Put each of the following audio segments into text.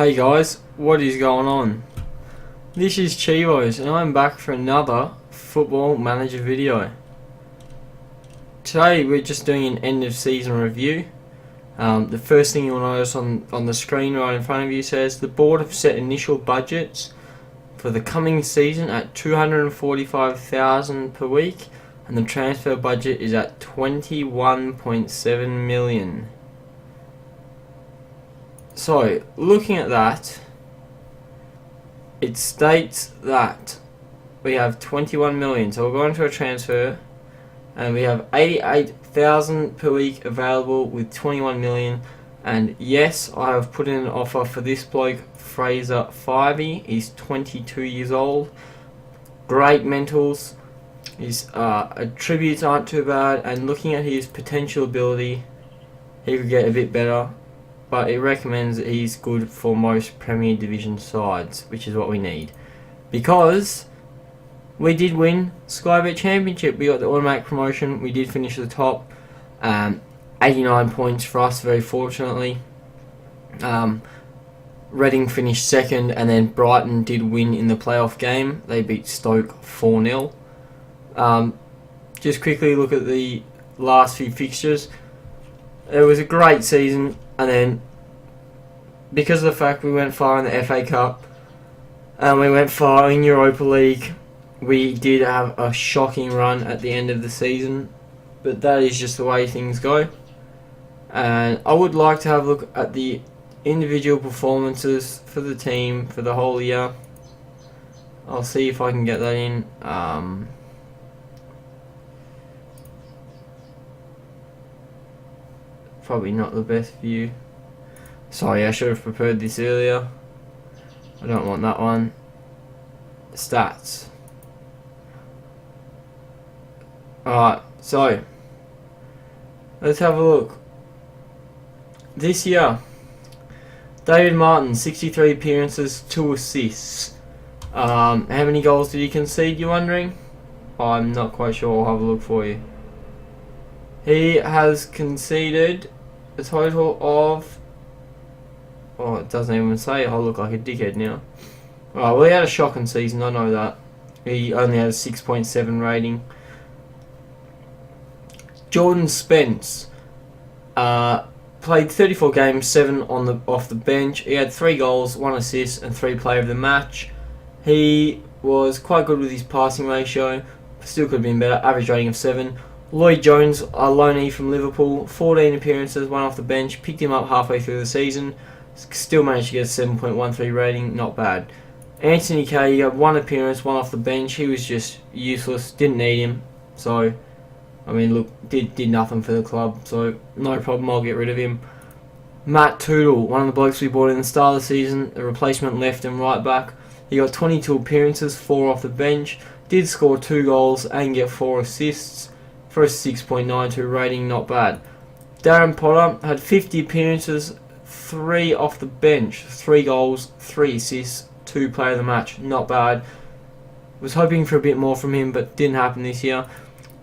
Hey guys, what is going on? This is Chivos and I'm back for another Football Manager video. Today we're just doing an end of season review. The first thing you'll notice on the screen right in front of you says the board have set initial budgets for the coming season at $245,000 per week and the transfer budget is at $21.7 million. So, looking at that, it states that we have 21 million. So we'll go into a transfer and we have 88,000 per week available with 21 million. And yes, I have put in an offer for this bloke, Fraser Fivey. He's 22 years old. Great mentals. His attributes aren't too bad, and looking at his potential ability, he could get a bit better. But it recommends that he's good for most Premier Division sides, which is what we need. Because we did win Skybet Championship. We got the automatic promotion. We did finish at the top. 89 points for us, very fortunately. Reading finished second, and then Brighton did win in the playoff game. They beat Stoke 4-0. Just quickly look at the last few fixtures. It was a great season. And then, because of the fact we went far in the FA Cup and we went far in Europa League, we did have a shocking run at the end of the season. But that is just the way things go. And I would like to have a look at the individual performances for the team for the whole year. I'll see if I can get that in. Probably not the best view. Sorry, I should have prepared this earlier. I don't want that one. Stats. Alright, so let's have a look. This year, David Martin, 63 appearances, 2 assists. How many goals did he concede, you're wondering? I'm not quite sure, I'll have a look for you. He has conceded a total of... Oh, it doesn't even say. I look like a dickhead now. Alright, well, he had a shocking season, I know that. He only had a 6.7 rating. Jordan Spence played 34 games, 7 off the bench. He had 3 goals, 1 assist, and 3 player of the match. He was quite good with his passing ratio. Still could have been better. Average rating of 7. Lloyd Jones, a loanee from Liverpool, 14 appearances, 1 off the bench, picked him up halfway through the season, still managed to get a 7.13 rating, not bad. Anthony Kay had 1 appearance, 1 off the bench, he was just useless, didn't need him, so, I mean, look, did nothing for the club, so no problem, I'll get rid of him. Matt Tootle, one of the blokes we bought in the start of the season, a replacement left and right back, he got 22 appearances, 4 off the bench, did score 2 goals and get 4 assists. For a 6.92 rating, not bad. Darren Potter had 50 appearances, 3 off the bench, 3 goals, 3 assists, 2 player of the match, not bad. Was hoping for a bit more from him, but didn't happen this year.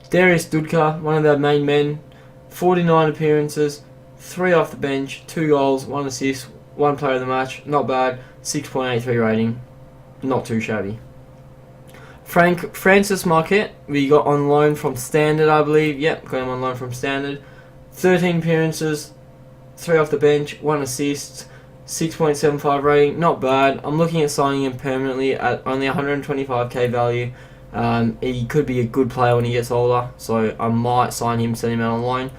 Darius Dudka, one of their main men, 49 appearances, 3 off the bench, 2 goals, 1 assist, 1 player of the match, not bad. 6.83 rating, not too shabby. Francis Marquette, we got on loan from Standard, I believe. Yep, got him on loan from Standard. 13 appearances, 3 off the bench, 1 assist, 6.75 rating, not bad. I'm looking at signing him permanently at only 125k value. He could be a good player when he gets older, so I might sign him, send him out on loan.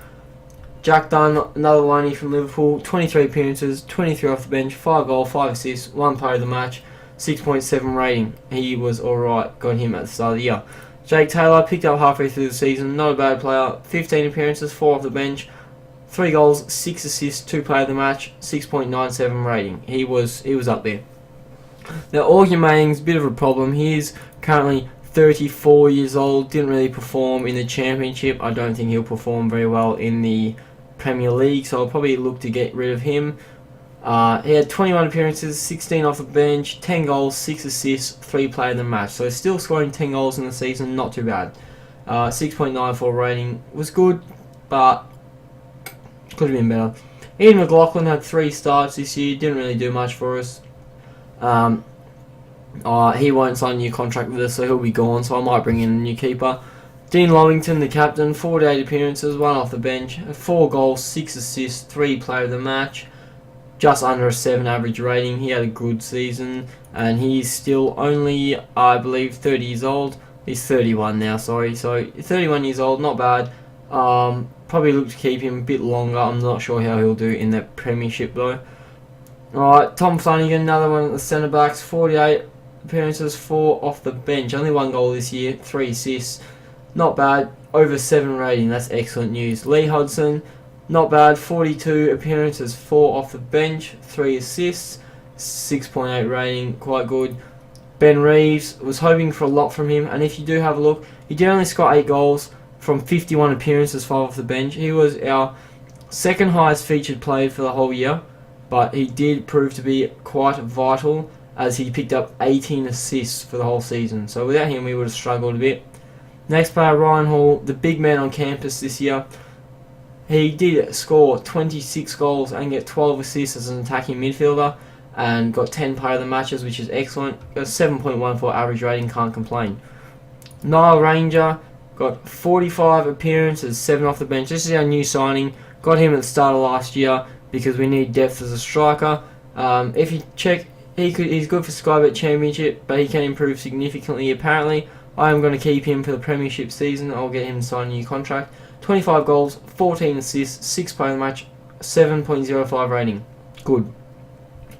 Jack Dunn, another loanee from Liverpool, 23 appearances, 23 off the bench, 5 goals, 5 assists, 1 player of the match. 6.7 rating. He was alright. Got him at the start of the year. Jake Taylor picked up halfway through the season. Not a bad player. 15 appearances, 4 off the bench. 3 goals, 6 assists, 2 player of the match. 6.97 rating. He was up there. Now, Augie Manning's a bit of a problem. He's currently 34 years old. Didn't really perform in the Championship. I don't think he'll perform very well in the Premier League. So I'll probably look to get rid of him. He had 21 appearances, 16 off the bench, 10 goals, 6 assists, 3 player of the match. So still scoring 10 goals in the season, not too bad. 6.94 rating was good, but could have been better. Ian McLaughlin had 3 starts this year, didn't really do much for us. He won't sign a new contract with us, so he'll be gone, so I might bring in a new keeper. Dean Lovington, the captain, 48 appearances, 1 off the bench, 4 goals, 6 assists, 3 player of the match, just under a 7 average rating. He had a good season, and he's still only, I believe, 30 years old. He's 31 now, sorry, so 31 years old, not bad. Probably look to keep him a bit longer. I'm not sure how he'll do in the Premiership though. Alright, Tom Flanagan, another one at the centre backs, 48 appearances, 4 off the bench, only 1 goal this year, 3 assists. Not bad, over 7 rating, that's excellent news. Lee Hodgson, not bad, 42 appearances, 4 off the bench, 3 assists, 6.8 rating, quite good. Ben Reeves, was hoping for a lot from him, and if you do have a look, he did only score 8 goals from 51 appearances, 5 off the bench. He was our second highest featured player for the whole year, but he did prove to be quite vital as he picked up 18 assists for the whole season. So without him, we would have struggled a bit. Next player, Ryan Hall, the big man on campus this year. He did score 26 goals and get 12 assists as an attacking midfielder and got 10 player of the matches, which is excellent. Got a 7.14 average rating, can't complain. Niall Ranger got 45 appearances, 7 off the bench. This is our new signing. Got him at the start of last year because we need depth as a striker. If you check, he's good for Sky Bet Championship, but he can improve significantly apparently. I am going to keep him for the Premiership season. I'll get him to sign a new contract. 25 goals, 14 assists, 6 player of the match, 7.05 rating. Good.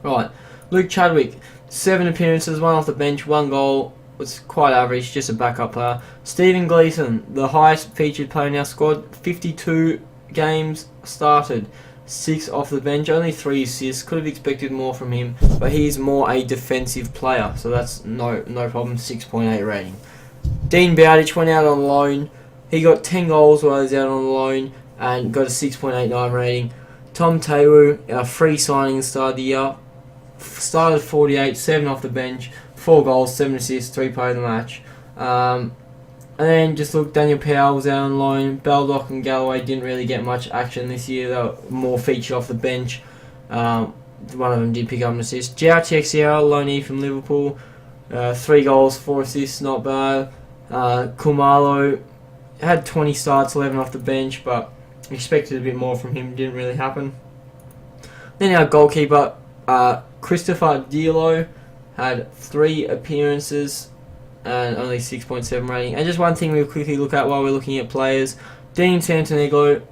Right, Luke Chadwick, 7 appearances, 1 off the bench, 1 goal. Was quite average, just a backup player. Stephen Gleeson, the highest featured player in our squad, 52 games started, 6 off the bench, only 3 assists. Could have expected more from him, but he's more a defensive player, so that's no problem. 6.8 rating. Dean Bowditch went out on loan. He got 10 goals while he was out on loan and got a 6.89 rating. Tom Taylor, our free signing at the start of the year, started 48, 7 off the bench, 4 goals, 7 assists, 3 player of the match. And then just look, Daniel Powell was out on loan. Baldock and Galloway didn't really get much action this year. They were more featured off the bench. One of them did pick up an assist. Joao Texiera, loanee from Liverpool, 3 goals, 4 assists, not bad. Kumalo had 20 starts, 11 off the bench, but expected a bit more from him. Didn't really happen. Then our goalkeeper, Christopher Diallo, had 3 appearances and only 6.7 rating. And just one thing we'll quickly look at while we're looking at players. Dean Santanegro,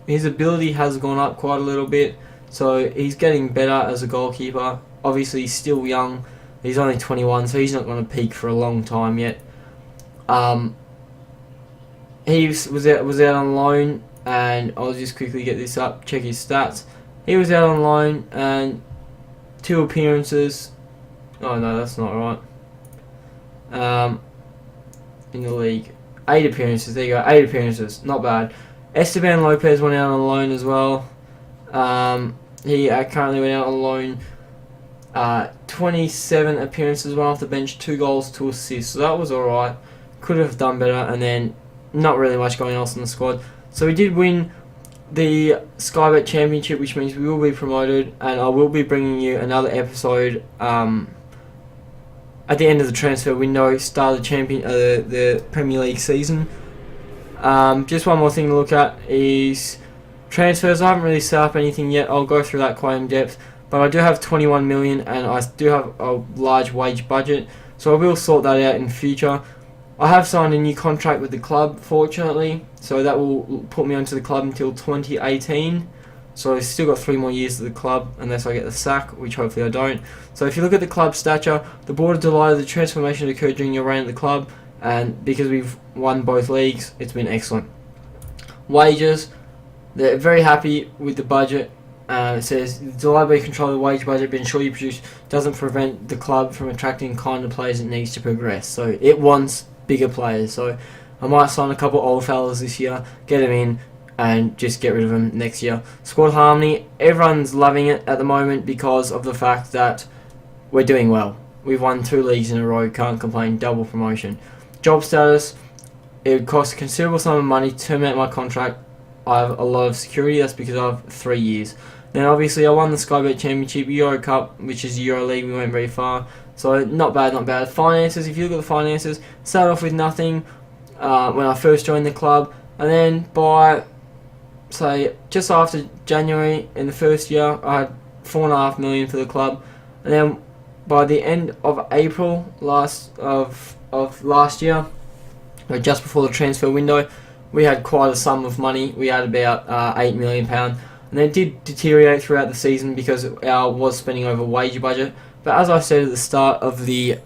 his ability has gone up quite a little bit, so he's getting better as a goalkeeper. Obviously he's still young, he's only 21, so he's not going to peak for a long time yet. He was out on loan, and I'll just quickly get this up, check his stats. He was out on loan and 2 appearances. Oh no, that's not right. In the league, 8 appearances. There you go, 8 appearances. Not bad. Esteban Lopez went out on loan as well. He currently went out on loan. 27 appearances, 1 off the bench, 2 goals, 2 assists. So that was alright. Could have done better, and then not really much going else in the squad. So we did win the Sky Bet Championship, which means we will be promoted, and I will be bringing you another episode at the end of the transfer window, start of the Premier League season. Just one more thing to look at is transfers. I haven't really set up anything yet. I'll go through that quite in depth, but I do have 21 million, and I do have a large wage budget, so I will sort that out in future. I have signed a new contract with the club, fortunately, so that will put me onto the club until 2018. So I've still got 3 more years at the club, unless I get the sack, which hopefully I don't. So if you look at the club stature, the board are delighted the transformation occurred during your reign at the club, and because we've won both leagues, it's been excellent. Wages, they're very happy with the budget. It says, delighted by control of the wage budget, but ensure you produce doesn't prevent the club from attracting kind of players it needs to progress. So it wants bigger players, so I might sign a couple old fellas this year, get them in, and just get rid of them next year. Squad harmony, everyone's loving it at the moment because of the fact that we're doing well. We've won 2 leagues in a row, can't complain, double promotion. Job status, it would cost a considerable sum of money to terminate my contract. I have a lot of security. That's because I have 3 years. Then obviously I won the Sky Bet Championship, Euro Cup, which is Euro League. We went very far, so not bad, not bad. Finances. If you look at the finances, started off with nothing when I first joined the club, and then by say just after January in the first year, I had $4.5 million for the club, and then by the end of April of last year, or just before the transfer window, we had quite a sum of money. We had about £8 million, and it did deteriorate throughout the season because I was spending over wage budget. But as I said at the start of this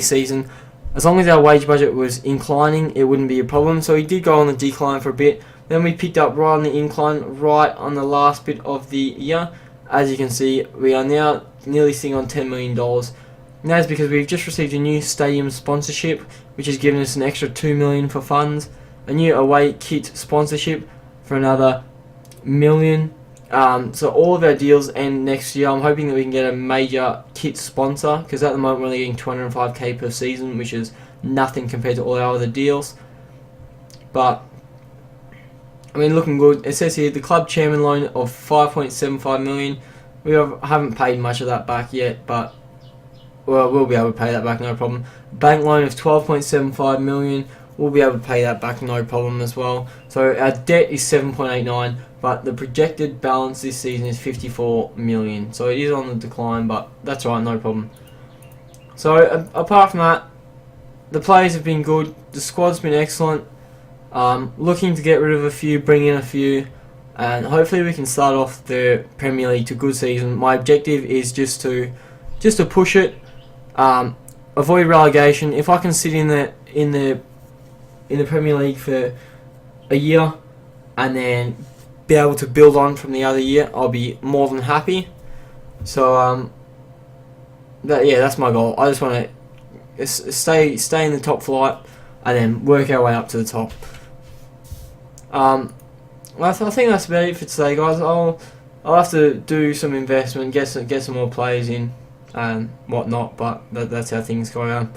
season, as long as our wage budget was inclining, it wouldn't be a problem. So we did go on the decline for a bit. Then we picked up right on the incline, right on the last bit of the year. As you can see, we are now nearly sitting on $10 million. And that is because we've just received a new stadium sponsorship, which has given us an extra $2 million for funds, a new away kit sponsorship for another $1 million. So all of our deals end next year. I'm hoping that we can get a major kit sponsor, because at the moment we're only getting $205k per season, which is nothing compared to all our other deals. But I mean, looking good. It says here the club chairman loan of $5.75 million. We haven't paid much of that back yet, but we'll be able to pay that back, no problem. Bank loan of $12.75 million. We'll be able to pay that back, no problem as well. So our debt is 7.89, but the projected balance this season is 54 million. So it is on the decline, but that's right, no problem. So apart from that, the players have been good. The squad's been excellent. Looking to get rid of a few, bring in a few, and hopefully we can start off the Premier League to a good season. My objective is just to push it, avoid relegation. If I can sit in the Premier League for a year and then be able to build on from the other year, I'll be more than happy. So that's my goal. I just want to stay in the top flight and then work our way up to the top. I think that's about it for today, guys. I'll have to do some investment, get some more players in and whatnot, but that's how things go on.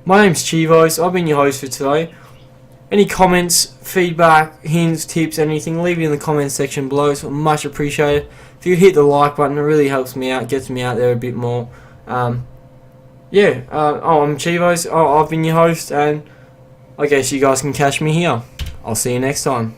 My name's Chivos. I've been your host for today. Any comments, feedback, hints, tips, anything, leave it in the comments section below. It's much appreciated. If you hit the like button, it really helps me out, gets me out there a bit more. I'm Chivos. I've been your host, and I guess you guys can catch me here. I'll see you next time.